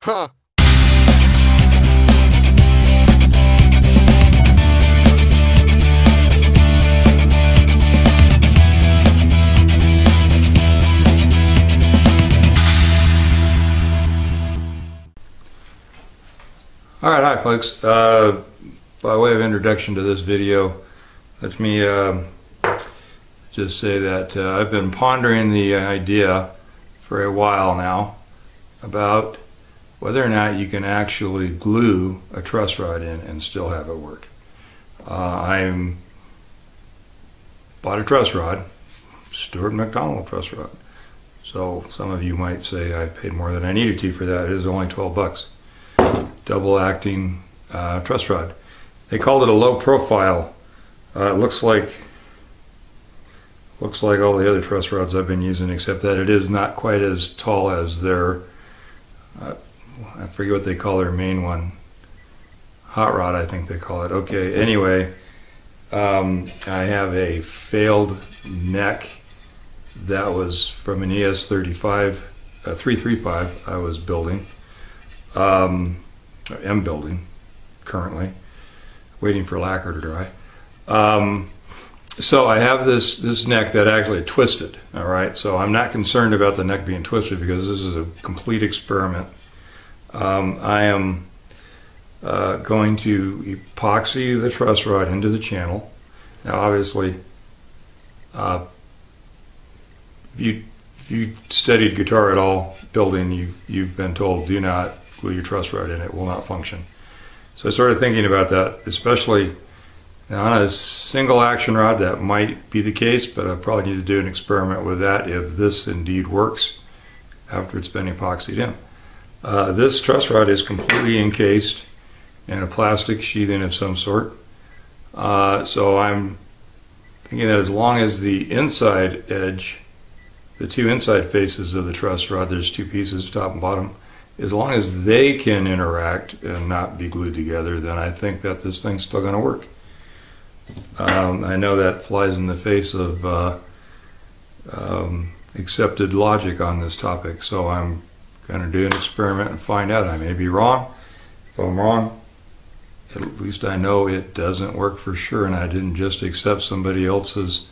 Huh. Alright, hi folks. By way of introduction to this video, let me just say that I've been pondering the idea for a while now about whether or not you can actually glue a truss rod in and still have it work. I bought a truss rod, Stuart McDonald truss rod. So some of you might say I paid more than I needed to for that. It is only 12 bucks. Double acting truss rod. They called it a low profile. It looks like all the other truss rods I've been using, except that it is not quite as tall as their I forget what they call their main one. Hot rod, I think they call it. Okay, anyway, I have a failed neck that was from an ES35 335 I was building. am building currently, waiting for lacquer to dry. So I have this neck that actually twisted. All right, so I'm not concerned about the neck being twisted because this is a complete experiment. I am going to epoxy the truss rod into the channel. Now, obviously, if you studied guitar at all, building, you've been told do not glue your truss rod in; it will not function. So I started thinking about that, especially now on a single action rod. That might be the case, but I probably need to do an experiment with that if this indeed works after it's been epoxied in. This truss rod is completely encased in a plastic sheathing of some sort. So I'm thinking that as long as the inside edge, the two inside faces of the truss rod, there's two pieces, top and bottom, as long as they can interact and not be glued together, then I think that this thing's still going to work. I know that flies in the face of accepted logic on this topic, so I'm going to do an experiment and find out. I may be wrong. If I'm wrong, at least I know it doesn't work for sure, and I didn't just accept somebody else's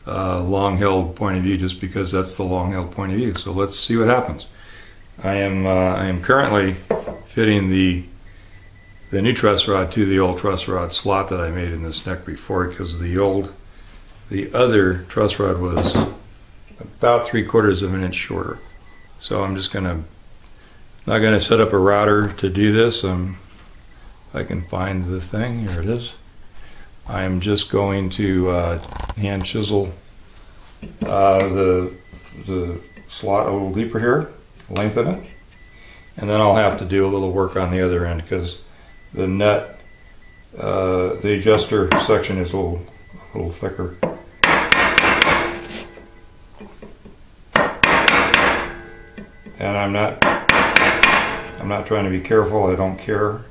long-held point of view just because that's the long-held point of view. So let's see what happens. I am currently fitting the new truss rod to the old truss rod slot that I made in this neck before, because the other truss rod was about 3/4 of an inch shorter. So I'm just not gonna set up a router to do this. If I can find the thing, here it is. I am just going to hand chisel the slot a little deeper here, lengthen it, and then I'll have to do a little work on the other end because the nut, the adjuster section is a little thicker. And I'm not trying to be careful. I don't care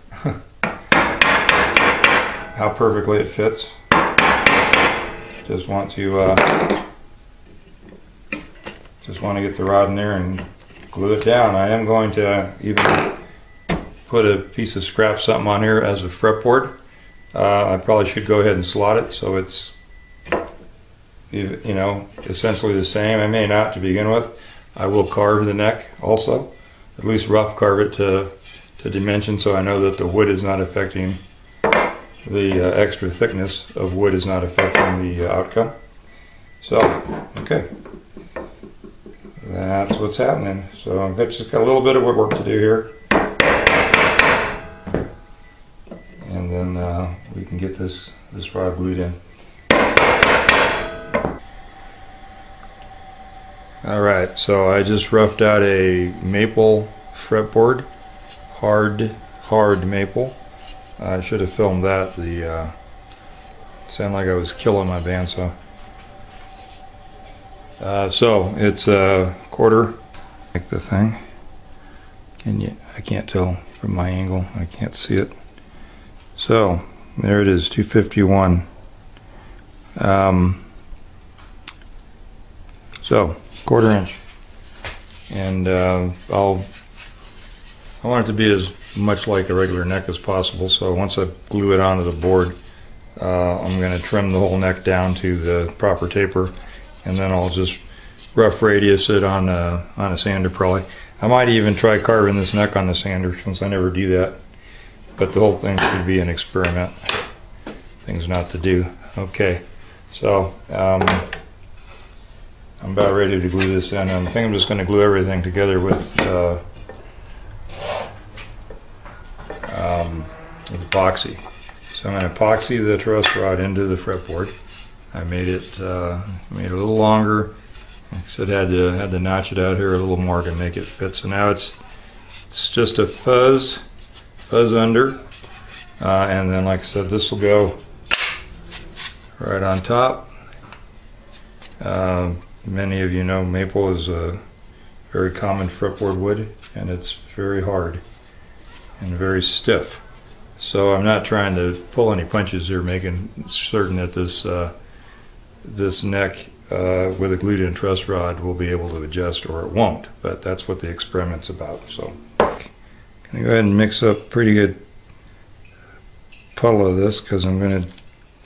how perfectly it fits. Just want to get the rod in there and glue it down. I am going to even put a piece of scrap something on here as a fretboard. I probably should go ahead and slot it so it's, you know, essentially the same. I may not to begin with. I will carve the neck also, at least rough carve it to dimension, so I know that the wood is not affecting the extra thickness of wood is not affecting the outcome. So, okay, that's what's happening. So I've just got a little bit of woodwork to do here, and then we can get this rod glued in. Alright, so I just roughed out a maple fretboard, hard maple. I should have filmed that. Sounded like I was killing my bandsaw. So it's a quarter, like the thing. I can't tell from my angle. I can't see it. So there it is, 251. So 1/4 inch, and I'll I want it to be as much like a regular neck as possible, so once I glue it onto the board, I'm going to trim the whole neck down to the proper taper, and then I'll just rough radius it on a sander probably. I might even try carving this neck on the sander since I never do that, but the whole thing should be an experiment. Things not to do. Okay, so I'm about ready to glue this in, and I think I'm just going to glue everything together with epoxy. So I'm going to epoxy the truss rod into the fretboard. I made it a little longer. Like I said, had to notch it out here a little more to make it fit. So now it's just a fuzz under, and then like I said, this will go right on top. Many of you know maple is a very common fretboard wood, and it's very hard and very stiff. So I'm not trying to pull any punches here, making certain that this neck with a glued-in truss rod will be able to adjust, or it won't. But that's what the experiment's about. So I'm gonna go ahead and mix up pretty good puddle of this, because I'm going to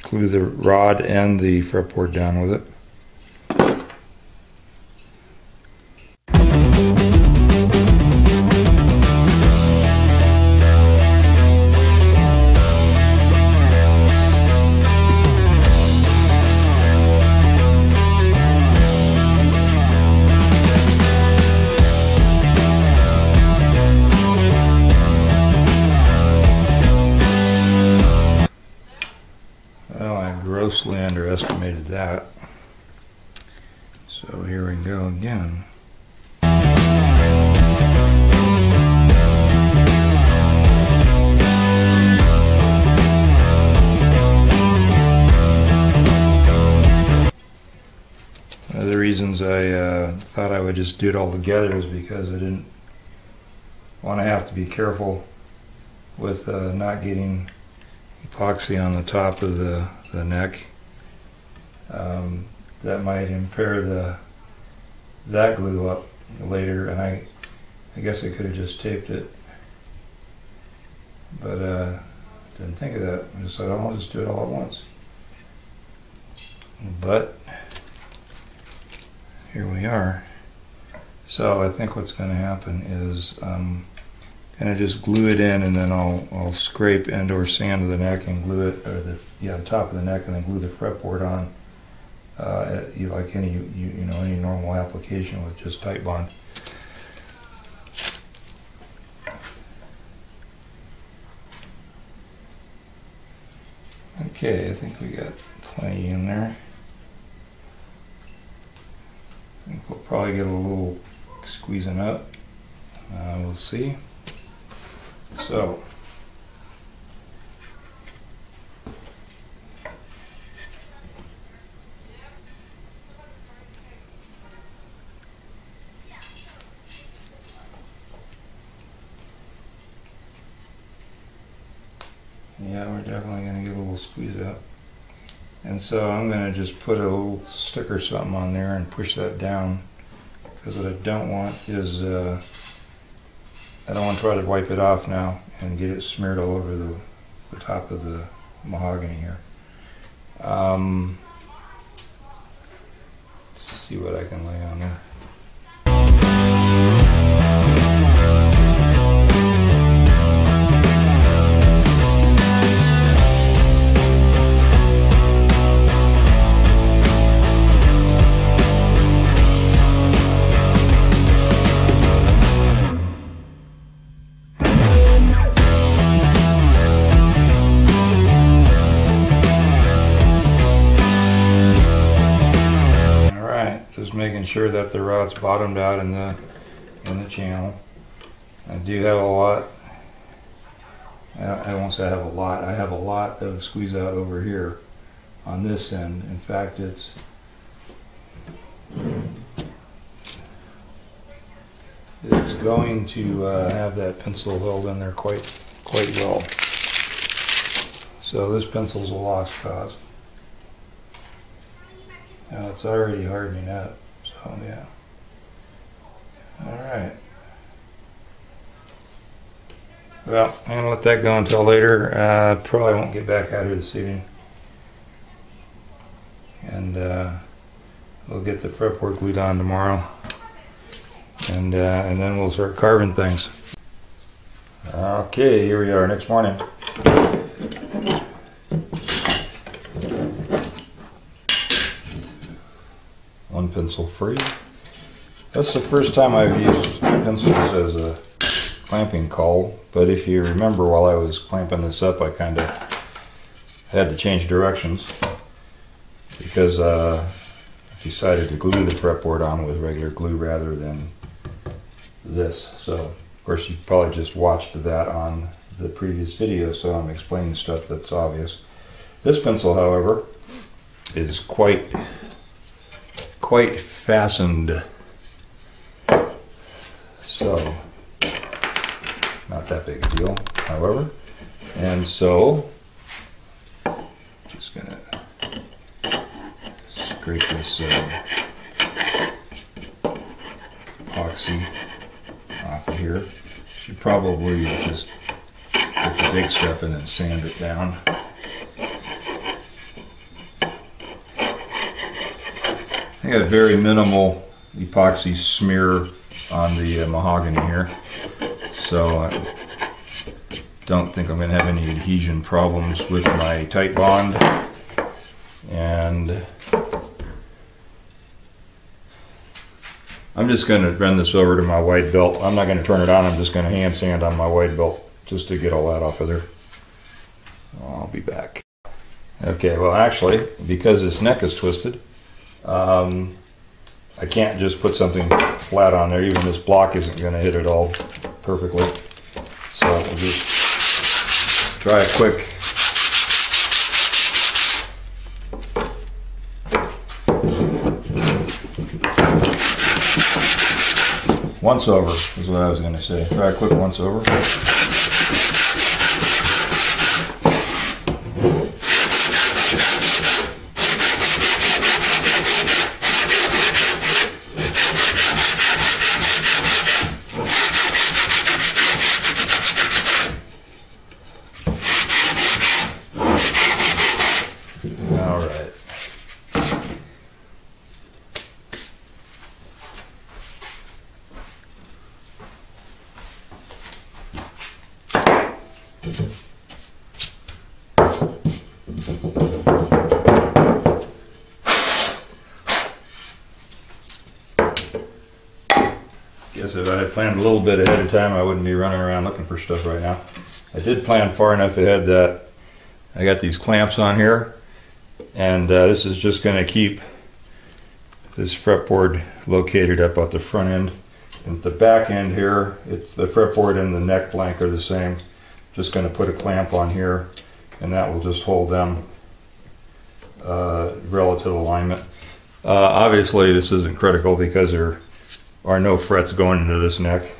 glue the rod and the fretboard down with it. Grossly underestimated that. So here we go again. One of the reasons I thought I would just do it all together is because I didn't want to have to be careful with not getting epoxy on the top of the neck. That might impair that glue up later, and I guess I could have just taped it, but didn't think of that. I just thought, I'll just do it all at once. But here we are. So I think what's going to happen is going to just glue it in, and then I'll scrape and or sand the neck and glue it, or the top of the neck, and then glue the fretboard on, like any any normal application with just tight bond. Okay, I think we got plenty in there. I think we'll probably get a little squeezing up. We'll see. So, yeah, we're definitely going to get a little squeeze up. And so I'm going to just put a little stick or something on there and push that down, because what I don't want is I don't want to try to wipe it off now and get it smeared all over the top of the mahogany here. Let's see what I can lay on there. Making sure that the rod's bottomed out in the channel. I do have a lot. I won't say I have a lot. I have a lot of squeeze out over here on this end. In fact, it's going to have that pencil held in there quite well. So this pencil's a lost cause. Now it's already hardening up, so yeah. Alright. Well, I'm going to let that go until later. Probably won't get back out here this evening. And we'll get the fretboard glued on tomorrow. And then we'll start carving things. Okay, here we are next morning. One pencil free. That's the first time I've used pencils as a clamping caul, but if you remember, while I was clamping this up, I kind of had to change directions because I decided to glue the fretboard on with regular glue rather than this. So of course you probably just watched that on the previous video, so I'm explaining stuff that's obvious. This pencil, however, is quite fastened, so not that big a deal, however. And so just gonna scrape this epoxy off of here. Should probably just get the big stuff and then sand it down. I got a very minimal epoxy smear on the mahogany here, so I don't think I'm going to have any adhesion problems with my tight bond. And I'm just going to run this over to my wide belt. I'm not going to turn it on, I'm just going to hand sand on my wide belt just to get all that off of there. I'll be back. Okay, well actually, because this neck is twisted, I can't just put something flat on there. Even this block isn't going to hit it all perfectly. So I'll just try a quick once over is what I was going to say. Try a quick once over. Guess if I had planned a little bit ahead of time, I wouldn't be running around looking for stuff right now. I did plan far enough ahead that I got these clamps on here, and this is just going to keep this fretboard located up at the front end. And at the back end here, it's the fretboard and the neck blank are the same. Just going to put a clamp on here, and that will just hold them relative alignment. Obviously this isn't critical because there are no frets going into this neck.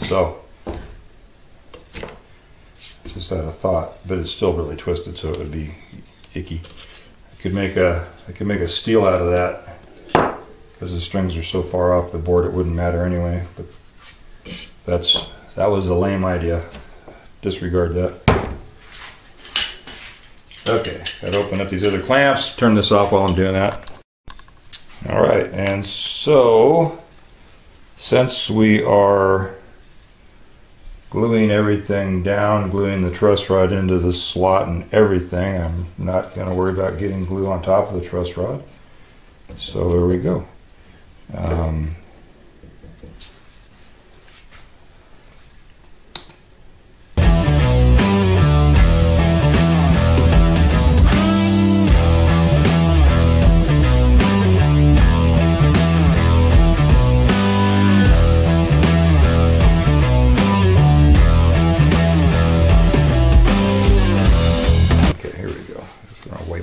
So just out of thought, but it's still really twisted, so it would be icky. I could make a steel out of that because the strings are so far off the board it wouldn't matter anyway. But that was a lame idea. Disregard that. Okay, gotta open up these other clamps. Turn this off while I'm doing that. All right, and so since we are gluing everything down, gluing the truss rod into the slot and everything, I'm not going to worry about getting glue on top of the truss rod. So there we go.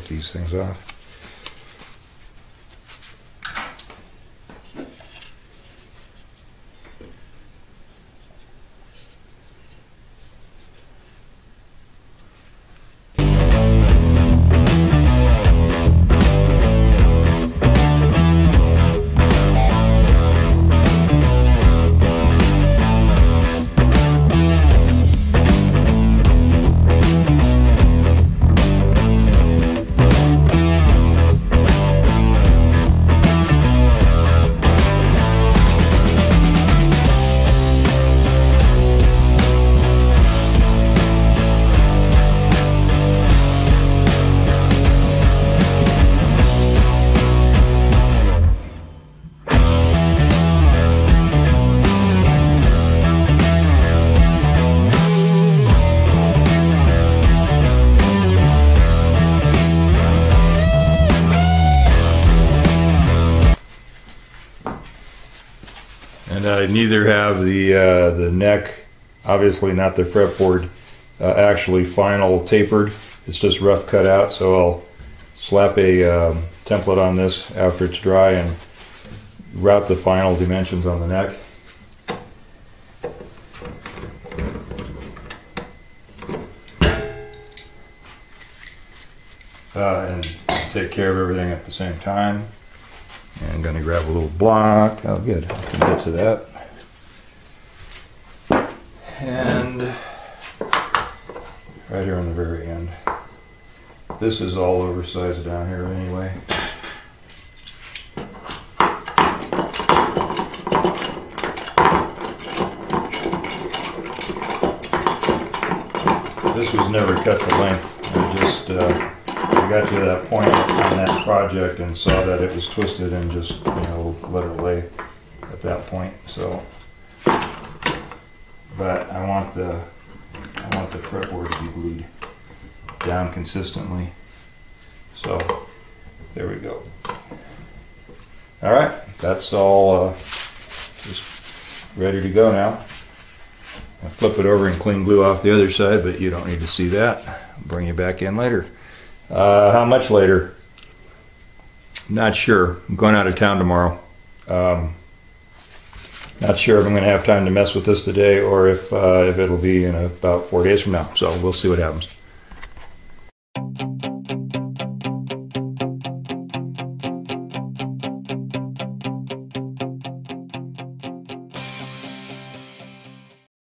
These things off. neither have the neck, obviously not the fretboard, actually final tapered. It's just rough cut out, so I'll slap a template on this after it's dry and route the final dimensions on the neck. And take care of everything at the same time. And I'm going to grab a little block. Oh, good. I can get to that. And right here on the very end. This is all oversized down here anyway. This was never cut to length. I just I got to that point on that project and saw that it was twisted and just, you know, let it lay at that point. So, but I want the fretboard to be glued down consistently. So there we go. All right, that's all just ready to go now. I'll flip it over and clean glue off the other side, but you don't need to see that. I'll bring you back in later. How much later? Not sure. I'm going out of town tomorrow. Not sure if I'm going to have time to mess with this today or if it'll be in about 4 days from now. So we'll see what happens.